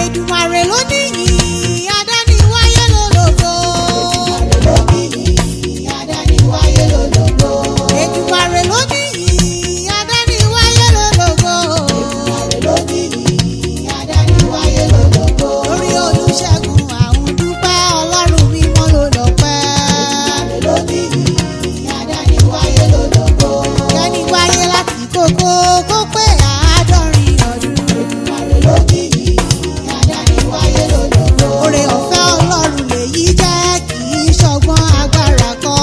Èdùmàrè ló ní ìyìn adániwáyé lólógo. Èdùmàrè ló ní ìyìn adániwáyé lólógo. Lórí Olúṣẹ́gun àwọn dúpẹ́ Ọlọ́run mímọ́ ló lọ́pẹ́. Kẹ́ni wáyé láti kókó kó pé àádọ́rin ọdún. Oore ọ̀fẹ́ Ọlọ́run lèyí jẹ́ kì í ṣọgbọ́n agbára kọ́.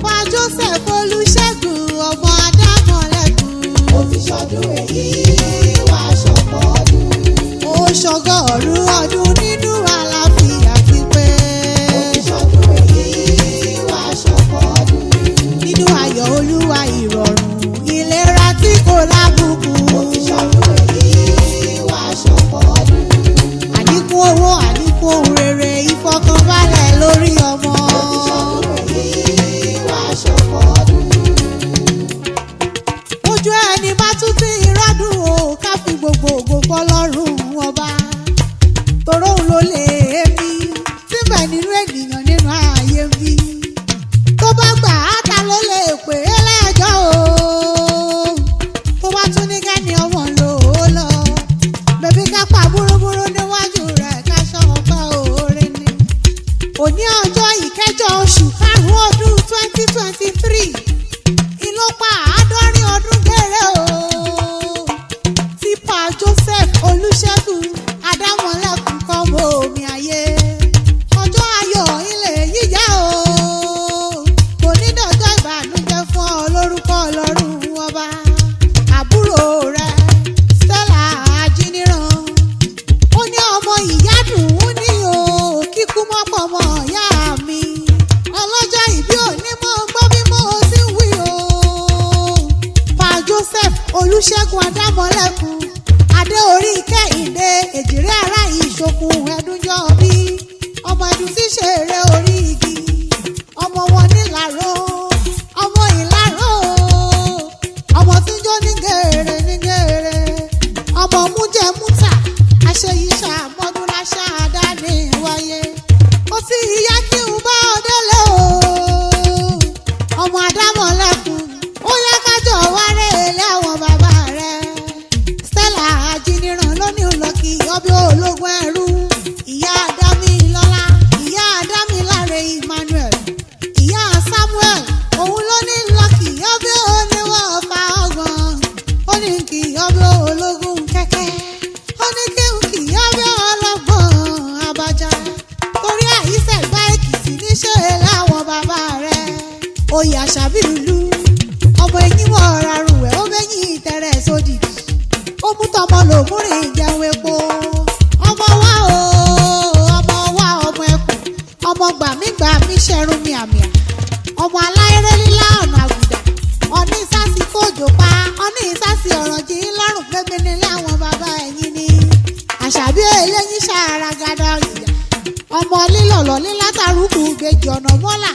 Pa Joseph Olúṣẹ́gun ọmọ Adámọ̀lẹ́kùn. Ó ṣọgọ́rùn ọdún nínú àlàáfíà pípé. Nínú ayọ̀ Olúwa ìrọ̀rùn ìlera tí kò lábùkù. Àníkún owó àníkún ohun rere ìfọkànbalẹ̀ lórí ọmọ. Ojú ẹni bá tún ti rọ́dún o ká fi gbogbo ògo fọlọ́run ọba. Toró òun ló lè mí síbẹ̀ nínú ènìyàn nínú ayé mi. Tó bá gbà á ta ló lè pè é lẹ́jọ́ o. Tó bá tún ní kẹ́ni ọmọ lò ó lọ. Bẹ̀bí ká pa búrúburú níwájú rẹ̀ ká ṣọ́wọ́ pé oore ni. Òní ọjọ́ ìkẹjọ oṣù karùn-ún ọdún 2023 ìlú pa àádọ́rin ọdún kéré o. Tí Pa Joseph Olúṣẹ́gun Adámọ̀lẹ́kùn kọ́ mọ́ omi ayé. Ọjọ́ ayọ̀ ilé yíyá o. Kò ní dọ̀jọ́ ìbànújẹ́ fún ọ lórúkọ Ọlọ́run ọba. Àbúrò rẹ̀ Stella Ajíniran. Ó ní ọmọ ìyá dùn ún ní o. Kíkú mọ́pọ̀ mọ́ ìyá mi. Ọlọ́jọ́ ìbí òní mọ́ gbọ́ bí mo ti ń wí o. Pa Joseph Olúṣẹ́gun Adámọ̀lẹ́kùn. Adé orí Kẹ́hìndé èjìrè ará ìṣokùn ẹ̀dúnjọ́ bí. Ọmọ ẹ̀dùn tí ṣeré orí igi. Ọmọ wọn nílàró. Ọmọ ìlàró. Ọmọ tí jó ní gèrè ní gèrè. Ọmọ mújẹ mútà. Àṣeyíṣà mọ́dúnláṣà dáni wáyé. Ó sì yá kí n bá ọ délé o. Ọmọ Adámọ̀lẹ́kùn. Ó yá kájọ wáré ilé àwọn bàbá rẹ̀. Stella Ajíniran lónìí ń lọ kí ọbẹ̀ ológun ẹrú. Ìyá Dámilọ́lá, ìyá Dámiláre Emmanuel, ìyá Samuel, òun ló ní lọ kí ọbẹ̀ oníwọ̀ ọ̀fà ọgbọ̀n. Ó ní kí ọbẹ̀ ológun kẹ́kẹ́. Ó ní kí n kí ọbẹ̀ ọlọ́gbọ̀n Abacha. Torí àyíṣẹ́ ìgbà Èkìtì níṣẹ́ láwọn bàbá rẹ̀. Oyè Àṣàbí ìlú. Ọmọ ẹ̀yìn wọ̀ ọ̀rá rùwẹ̀ ó mẹ́yìn ìtẹ̀rẹ̀ sódìdì. Ó mú tọmọ lòmúrin ìjẹun epo. Ọmọ wa o, ọmọ wa ọmọ ẹkùn. Ọmọ gbàmígbàmí ṣẹrun mi àmìà. Ọmọ aláìrẹ́ lílá ọ̀nà àgùdà. Ọní ìsásí kòjò pa, ọní ìsásí ọ̀rọ̀ jí lọ́rùn gbégbé nílé àwọn bàbá ẹ̀yìn ni. Àṣàbí eléyìí ṣàràgàdà ìyá. Ọmọ lílọ̀lọ̀ lílátàrúkù gbèjì ọ̀nà mọ́là.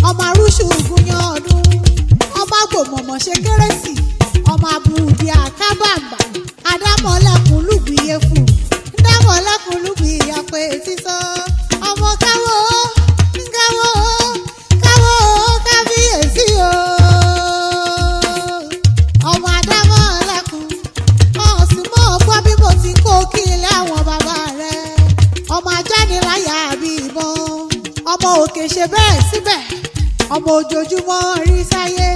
Ọmọ arúṣù gúnyán ọdún. Ọmọ agbòmọ̀mọ̀ ṣe kérésì. Ọmọ abúdí àkábàgbà. Adámọ̀lẹ́kùn lùgbìyẹ fún. Dámọ̀lẹ́kùn lùgbìyà pé sísọ. Ọmọ káwọ́ káwọ́ káwọ́ kábíyèsí o. Ọmọ Adámọ̀lẹ́kùn. Ọ̀sùn mọ́ ọgbọ́n bí mo ti kó kí ilé àwọn bàbá rẹ̀. Ọmọ ajániláyà àbí ìbọn. Ọmọ òkè ṣe bẹ́ẹ̀ síbẹ̀. Ọmọ ojoojúmọ́ rí sáyé.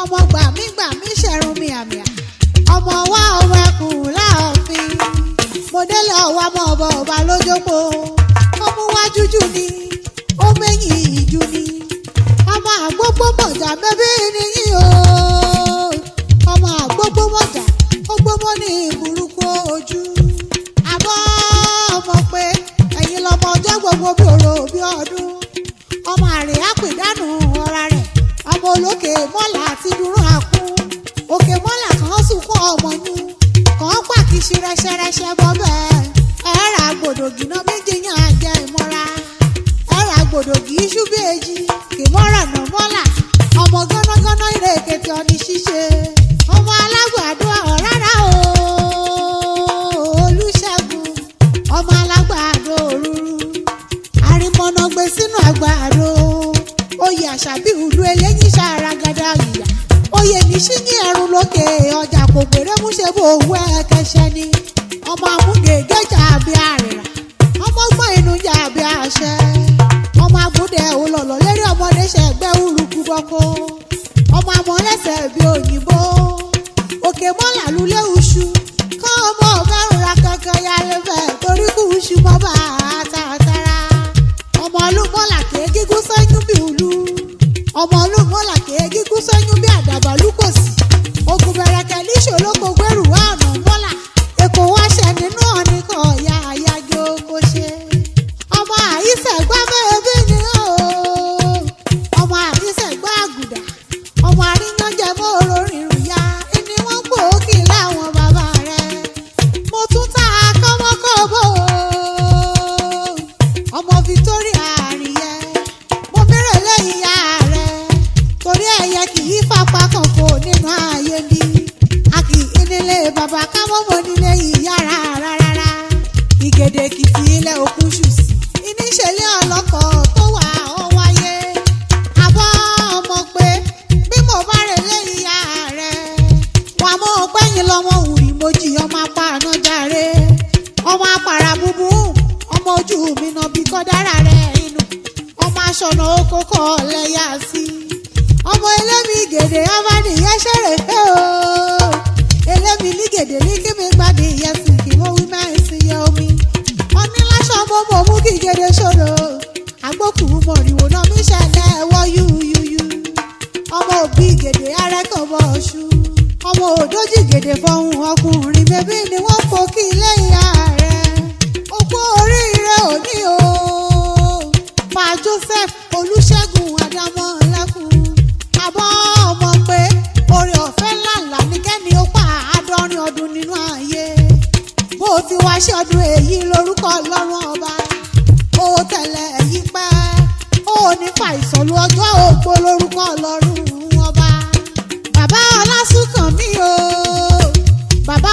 Ọmọ gbàmígbàmí ṣẹ̀rùn mi àmìà. Ọmọ wa ọmọ ẹkùn láàfin. Mo délé ọwọ́ ọmọ ọba ọba lójókòó. Ọmọ wa jújù ni. Ó mẹ́yìn ìjú ni. Ọmọ àgbógbó mọ̀jà bẹ́bí nìyí o. Ọmọ àgbógbó mọ̀jà ó gbómọ ní ìburúkú ojú. Àmọ́ ọmọ pé ẹ̀yin lọmọ ọjọ́ gbogbo bí òrò bí ọdún. Ọmọ àrè àpèdánù ọ̀ra rẹ̀. Ọmọ olókè mọ́là àti dúró àkú. Òkè mọ́là kan sunkún ọmọ yún. Kàn pàkíṣí rẹ́ṣẹ́rẹ́ṣẹ́ bọ́ bẹ́ẹ̀. owó ẹ̀kẹ́ṣẹ́ ni ọmọ amúgègé jàbí àrìrà ọmọ gbọ́n inú jàbí àṣẹ ọmọ abúdé olọ̀lọ̀ lérí ọmọdé ṣẹ̀gbẹ́ urukú bọ́kọ́ ọmọ amọ̀lẹ́sẹ̀ bí òyìnbó òkè mọ́là lulẹ̀ uṣu kọ́ ọmọ ọ̀gárùn ra kankan yálé fẹ́ torí kú uṣu mọ́ bá a tààtàrà ọmọ olúmọ́là kéé gígùn sẹ́yìn bí ìlú ọmọ olúmọ́là kéé gígùn sẹ́yìn bí àdàbà lúkòsì ogun bẹ̀rẹ̀kẹ̀ níṣòlókò gbẹ̀rù wá ọ̀nà mọ́là èkó wáṣẹ nínú ọ̀nìkan ọ̀yà àyájọ́ oko ṣe ọmọ àyíṣẹ́gbá bẹ́ẹ̀bí ni ó ọmọ àyíṣẹ́gbá àgùdà ọmọ àríyànjẹ mọ́ orórìnrìn ya ẹni wọ́n gbòógì láwọn bàbá rẹ̀ mo tún ta kọ́mọ́kọ́bọ̀ ọmọ Victoria àríyẹ mo mẹ́rẹ̀ lẹ́yìn ya rẹ̀ torí ẹ̀yẹ kì í fapá kan fò nínú ayé mi a kì í nílé bàbá kámọ́mọ́ nílé ìyá rárá ìgèdè kìtì ilẹ̀ òkú ṣù sí ìníṣẹ́lẹ̀ ọlọ́kọ̀ tó wà ó wáyé àbọ̀ ọmọ pé bí mo bá rẹ̀ lé ìyá rẹ̀ wà mọ́ pẹ́yìn lọ́mọ wùrì mojì ọmọ apá àná jàre ọmọ apàrà búbú ọmọ ojú mi nà bí kọ́ dára rẹ̀ inú ọmọ aṣọ̀nà oko kọ́ lẹ́yà sí ọmọ ẹlẹ́mi gèdè ọba nìyẹn ṣẹ̀rẹ̀ fẹ́ o ẹlẹ́mi ní gèdè ní kí mi gbàdé ìyẹn sì kí mo wí máa ń sin yẹ omi oníláṣọ ọmọ mọ̀ mú kí gèdè ṣòro agbókù mọ̀rìwò náà mi ṣẹlẹ̀ ẹ̀wọ́ yúyúyú ọmọ òbí gèdè arẹ́kọ̀ọ́bọ̀ ọ̀ṣù ọmọ òdójì gèdè fọhùn ọkùnrin bèbí ni wọ́n fò kí ilé ìyá rẹ̀ òpó oríire òní o fa Joseph Olúṣẹ́gun Adámọ́ lẹ́kùn àbọ̀ ọmọ pé oore ọ̀fẹ́ ńláńlá ní kẹ́ni ó pa àádọ́rin ọdún nínú ayé bó ti wá ṣe ọdún èyí lórúkọ Ọlọ́run ọba ó tẹ̀lé èyí pẹ́ ó nípa ìsọ̀lú ọjọ́ ògbó lórúkọ Ọlọ́run ọba bàbá Ọlásùnkànmí o bàbá